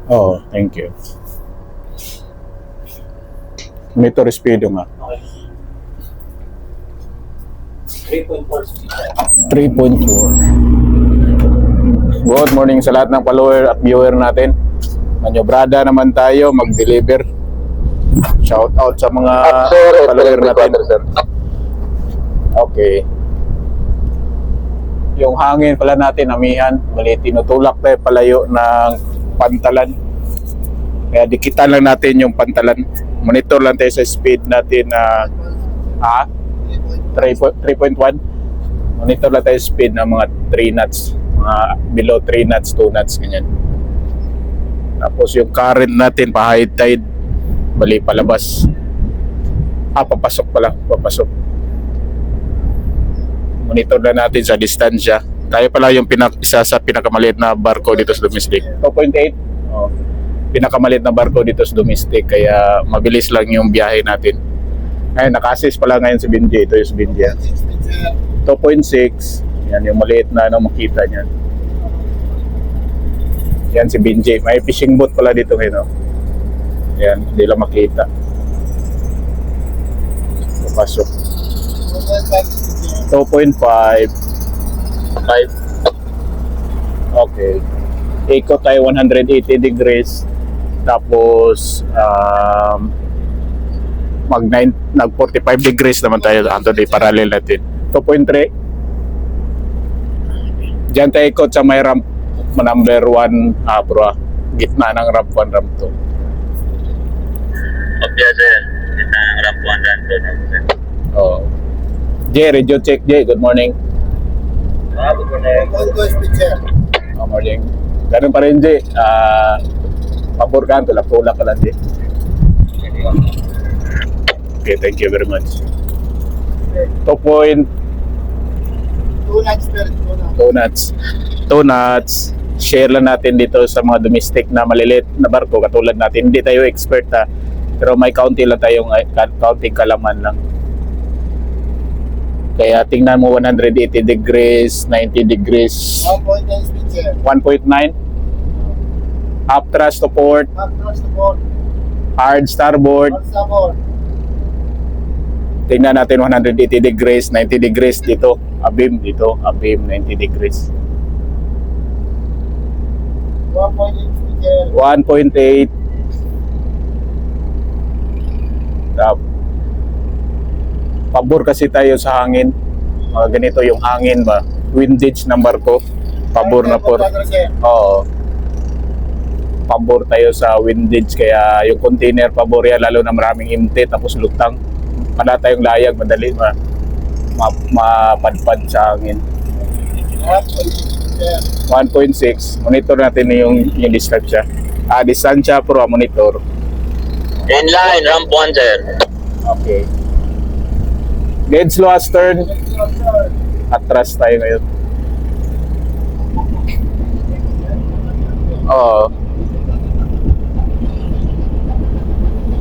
Oh, thank you. Monitor speed nga. 3.4. Good morning sa lahat ng follower at viewer natin. Manyobrada naman tayo mag-deliver. Shout out sa mga follower natin. Okay. Yung hangin pala natin, amihan. Mali, tinutulak tayo palayo ng pantalan. Kaya dikitan lang natin yung pantalan. Monitor lang tayo sa speed natin na 3.1. Monitor lang tayo speed ng mga 3 knots. Mga below 3 knots, 2 knots, ganyan. Tapos yung current natin, pa high tide. Bali palabas. Papasok pala, papasok. Monitor na natin sa distansya. Tayo pala yung isa sa pinakamaliit na barko dito sa domestic. 2.8. Oh. Pinakamaliit na barko dito sa domestic, kaya mabilis lang yung biyahe natin. Ngayon, naka-assist pala ngayon si Binji. Ito yung si Binji. 2.6. Yan yung maliit na makita niyan. Yan si Binji. May fishing boat pala dito ngayon. Yan, hindi lang makita. Papasok. 2.5. 5. Okay. Ikot tayo 180 degrees. Tapos nag 45 degrees naman tayo. Anthony, parallel natin. 2.3. Diyan tayo ikot sa may ramp number 1 bro. Gitna ng ramp 1, ramp 2. Okay, sir. Gitna ng ramp 1, ramp 2. Oh. Jay, radio check. Jay, good morning. Good morning. Good morning. Ganun pa rin, Jay. Pabor ka, tulak-tulak ka lang, Jay. Okay, thank you very much. 2 knots. 2 knots. Share lang natin dito sa mga domestic na maliliit na barko katulad natin. Hindi tayo expert pero may kaunti lang tayong kaunting kalaman lang. Kaya tingnan mo 180 degrees, 90 degrees. 1.9. Up thrust to port. Hard starboard. Tingnan natin 180 degrees, 90 degrees dito. Abim dito, abim 90 degrees. 1.8. Pabor kasi tayo sa hangin. Ganito yung hangin ba? Windage ng barko. Pabor na por. Oo. Pabor tayo sa windage, kaya yung container pabor yan, lalo na maraming empty tapos lutang. Kada tayong layag, madali mapadpad sa hangin. 1.6. Monitor natin yung distansya. Distansya pro monitor. Inline, ramp 1, sir. Okay. Dead slow astern. Atras tayo ngayon. Oo.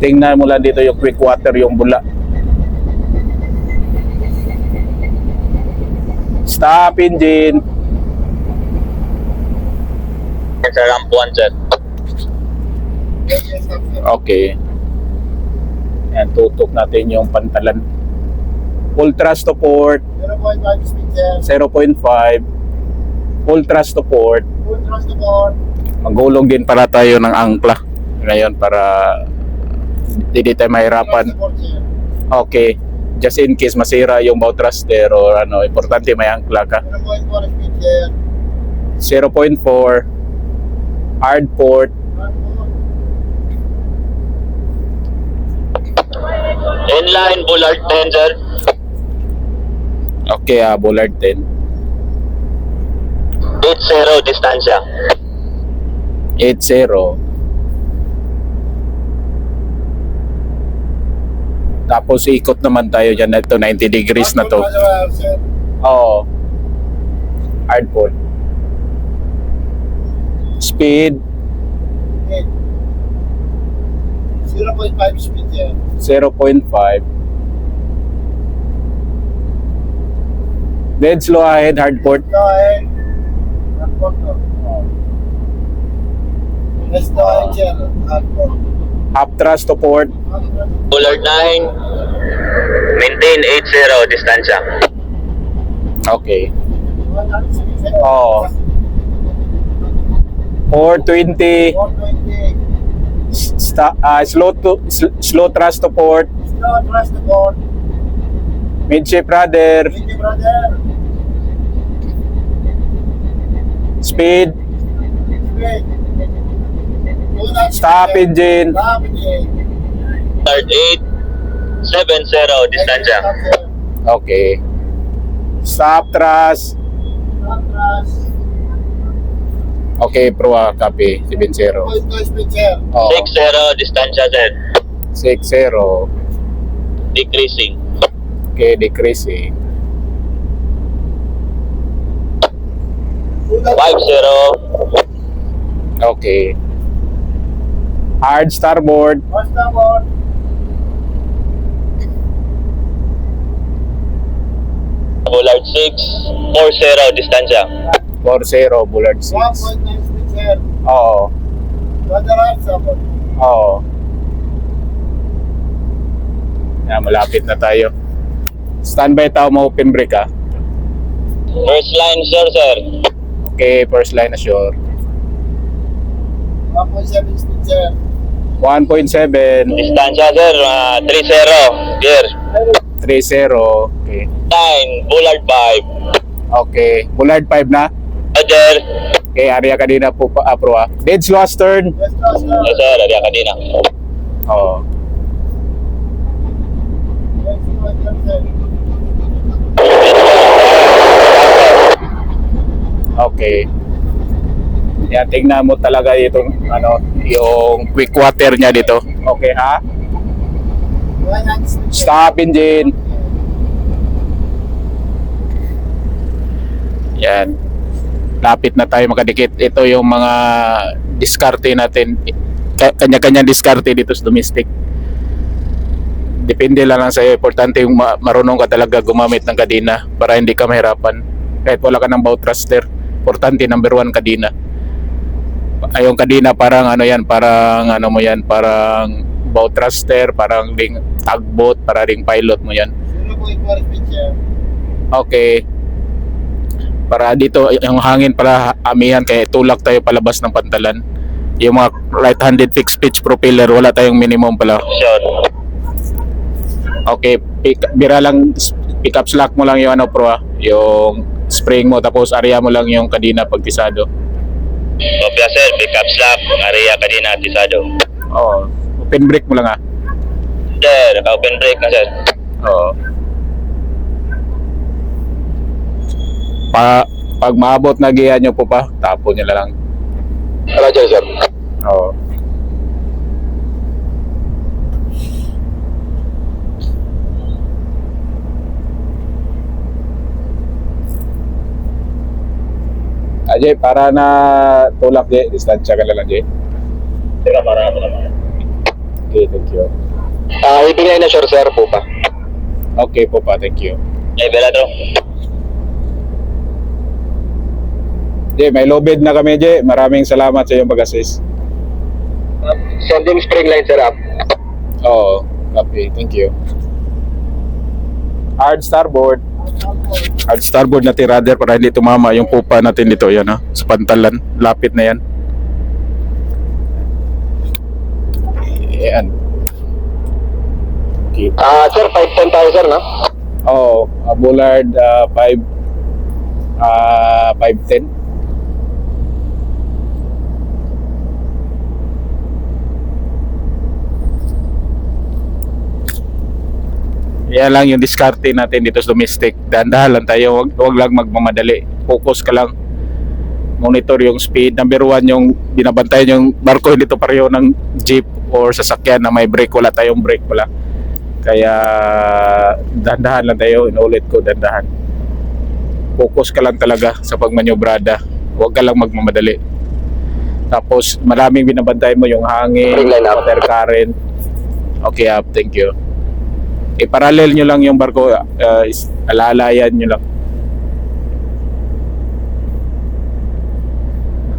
Tingnan mo lang dito yung quick water, yung bula. Stop engine. Sa ramp 1, sir. Okay. Ayan, tutok natin yung pantalan. Full thrust to port. 0.5. Full thrust to port. Magulong din para tayo ng angkla ngayon para hindi tayo mahirapan. Okay. Just in case masira yung bow thruster or importante may angkla ka. 0.4. Hard port. Inline, bullard 10, sir. Okay, bullard 10. 80, distansya. 80. Tapos ikot naman tayo dyan na ito, 90 degrees na to. Oo. Hard port. Speed. 0.5 speed yan. 0.5. Dead slow ahead, hard port. Go ahead. Hard port to. Rest to HL. Half thrust to port. Bullard 9. Maintain 80 distansya. Okay. Oh. 420. 420. Slow thrust to port. Slow thrust to port. Midship rudder. Thank you, brother. Speed. Wait. Do not Stop speed. engine. Stop engine. Bullard 8. 70 distansya. Okay. Stop thrust. Stop thrust. Okay, pro copy. 70. Point to speed, sir. Oh, 60 distansya, sir. 60. Decreasing. Okay, decreasing. Do not 50. Okay. Hard starboard. Watch the board. Bullard 6. 40 distansya. 40, Bullard 6. 1.9 speed, sir. Oo. Brother, right support. Oo. Yan, malapit na tayo. Standby tao mo, open brake ah. First line, sir. Okay, first line ashore. 1.7 speed, sir. 1.7, Distansya, sir. 30. Clear. 30. Okay. 9. Bullard 5. Okay. Bullard 5 na. Roger. Okay, area kanina po pa, pro ah. Dead slow astern. Yes, sir. Yes, sir. Ariya kanina. Oo. Yes, sir. Okay. Yan, tingnan mo talaga itong ano, yung quick water niya dito. Okay ha? 1.9 speed, sir. Stop engine. Yan. Lapit na tayo makadikit. Ito yung mga diskarte natin. Kanya-kanya diskarte dito sa domestic. Depende lang sa iyo. Importante yung marunong ka talaga gumamit ng kadena para hindi ka mahirapan. Kahit wala ka ng bow thruster. Importante, number 1 kadena. Ay, yung kadena parang ano yan, parang ano mo yan, parang bow thruster, parang ding tugboat, para ding pilot mo yan. 0.4 speed, sir. Okay. Para dito yung hangin para amihan, kaya tulak tayo palabas ng pantalan. Yung mga right-handed fixed pitch propeller, wala tayong minimum pala. Shot. Okay, bira lang, pick up slack mo lang yung ano pro ah, yung spring mo, tapos area mo lang yung kadena pag pisado. Kopya, sir. Pick up slack. Ariya kanina. Tisado. Oo. Open brake mo lang ah. Sir. Open brake na, sir. Oo. Pag maabot na giya nyo po pa, tapon nyo na lang. Roger, sir. Oo. Jay, para na tulak, Jay. Distansya ka na lang, Jay. Teka, para ako naman. Okay, thank you. Ibigay na, sir po pa. Okay po pa, thank you. Belado. Jay, may low bid na kami, Jay. Maraming salamat sa iyong pag-assist. Sending spring line, sir, up. Oo, copy. Thank you. Hard starboard. Hard starboard natin rudder para hindi tumama yung pupa natin dito. Yan ha, sa pantalan. Lapit na yan. Yan. Okay. Sir, 510,000, no? Oo, Bullard 510. Yan lang yung diskarte natin dito sa domestic. Dahan-dahan lang tayo, wag lang magmamadali. Focus ka lang. Monitor yung speed. Number 1 yung binabantayan yung barko, dito pareho ng jeep or sasakyan na may brake. Wala tayong brake pala. Kaya dahan-dahan lang tayo. Inulit ko, dahan-dahan. Focus ka lang talaga sa pagmanyobrada. Huwag ka lang magmamadali. Tapos maraming binabantayan mo yung hangin, water current. Okay, up. Thank you. I-parallel nyo lang yung barko, alalayan nyo lang.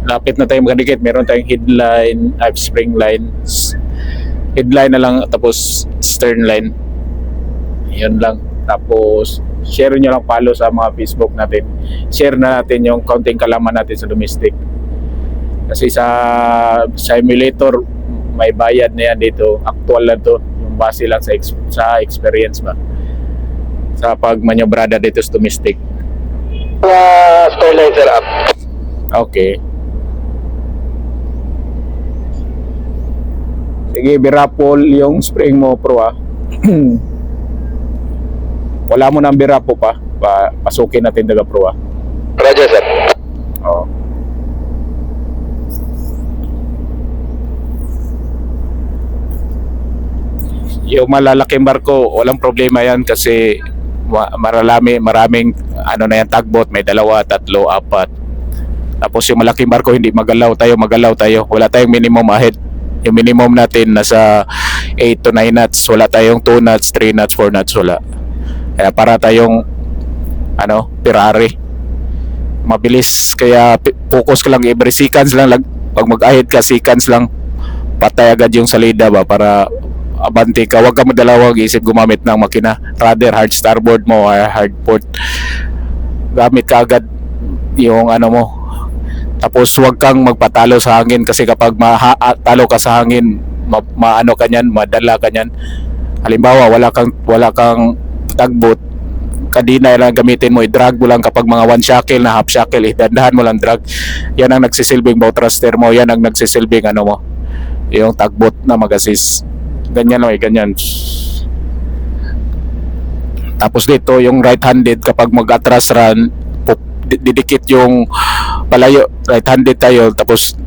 Lapit na tayo makadikit. Meron tayong headline, spring line. Headline na lang, tapos stern line. Yun lang. Tapos share nyo lang, follow sa mga Facebook natin. Share na natin yung kaunting kalaman natin sa domestic. Kasi sa simulator, may bayad na yan dito. Actual lang to. Yung base lang sa experience ba. Sa pagmanyobrada dito sa domestic. Sterilizer up. Okay. Sige, birapol yung spring mo, pro ah. Wala mo ng birapo pa. Pasukin natin daga, pro ah. Roger, sir. Oo. Yung malalaking barko, walang problema yan kasi maraming ano na yan, tugboat, may 2, 3, 4. Tapos yung malaking barko hindi magalaw tayo. Wala tayong minimum ahead. Yung minimum natin nasa 8 to 9 knots. Wala tayong 2 knots, 3 knots, 4 knots, wala. Kaya para tayong Ferrari. Mabilis, kaya focus ka lang every seconds lang. Pag mag-ahead ka, seconds lang. Patay agad yung salida ba para abante ka. Huwag ka madalawang isip gumamit ng makina. Rather hard starboard mo or hard port. Gamit ka agad yung mo. Tapos huwag kang magpatalo sa hangin kasi kapag talo ka sa hangin, maano ka niyan, madala ka niyan. Halimbawa, wala kang tugboat, kadina lang gamitin mo, i-drag mo lang kapag mga 1 shackle na half shackle, dandahan mo lang drag. Yan ang nagsisilbing bow thruster mo, yan ang nagsisilbing mo, yung tugboat na mag-assist. Ganyan lang, ganyan. Tapos dito, yung right-handed, kapag mag-atras run, didikit yung palayo, right-handed tayo, tapos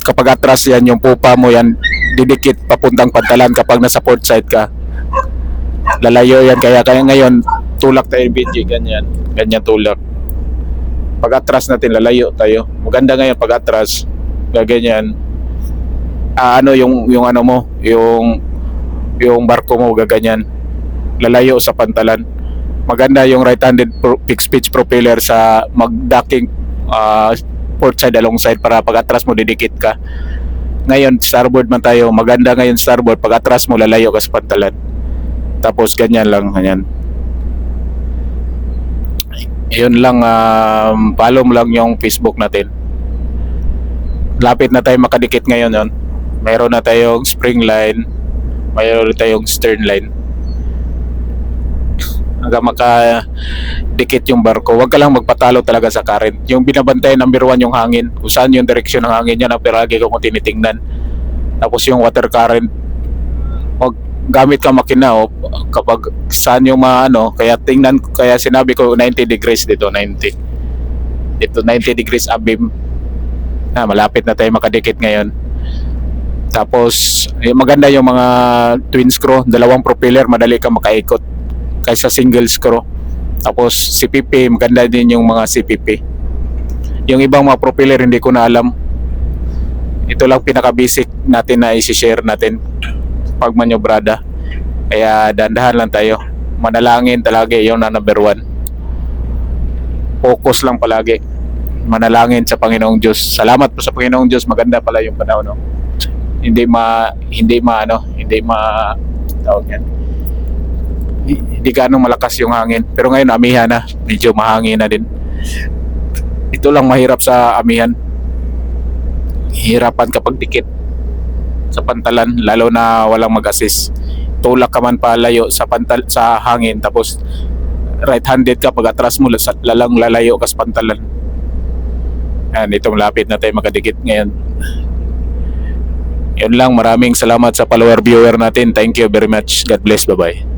kapag atras yan, yung pupa mo yan, didikit papuntang pantalan kapag nasa port side ka. Lalayo yan, kaya ngayon, tulak tayo BG, ganyan tulak. Pag atras natin, lalayo tayo. Maganda ngayon pag atras, gaganyan. Yung barko mo, gaganyan. Lalayo sa pantalan. Maganda yung right-handed fixed pitch propeller sa mag-docking port side alongside para pag atras mo didikit ka. Ngayon starboard man tayo, maganda ngayon starboard, pag atras mo lalayo ka sa pantalan. Tapos ganyan lang, ganyan. Yun lang, follow mo lang yung Facebook natin. Lapit na tayo makadikit ngayon yon. Mayroon na tayong spring line, mayroon na tayong stern line. Hanggang makadikit yung barko. Huwag ka lang magpatalo talaga sa current. Yung binabantay, number 1 yung hangin. Kung saan yung direksyon ng hangin, yan ang piragi ko kung tinitingnan. Tapos yung water current, huwag gamit ka makina kapag saan yung kaya kaya sinabi ko 90 degrees dito, 90 degrees abim na malapit na tayo makadikit ngayon. Tapos maganda yung mga twin screw, 2 propeller, madali ka makaikot kaysa single screw. Tapos CPP, maganda din yung mga CPP. Yung ibang mga propeller hindi ko na alam. Ito lang pinaka basic natin na i-share natin pag manyobrada. Kaya dandahan lang tayo. Manalangin talaga, yun na number 1. Focus lang palagi. Manalangin sa Panginoong Diyos. Salamat po sa Panginoong Diyos. Maganda pala yung panahon, no? Hindi tawag yan. Hindi ganong malakas yung hangin. Pero ngayon amihan na. Medyo mahangin na din. Ito lang mahirap sa amihan. Hirapan kapag dikit sa pantalan, lalo na walang mag-assist. Tulak ka man palayo sa hangin, tapos right-handed ka, pag atras mo lalayo ka sa pantalan. Yan, ito malapit na tayo makadikit ngayon. Yun lang, maraming salamat sa follower viewer natin. Thank you very much. God bless, bye bye.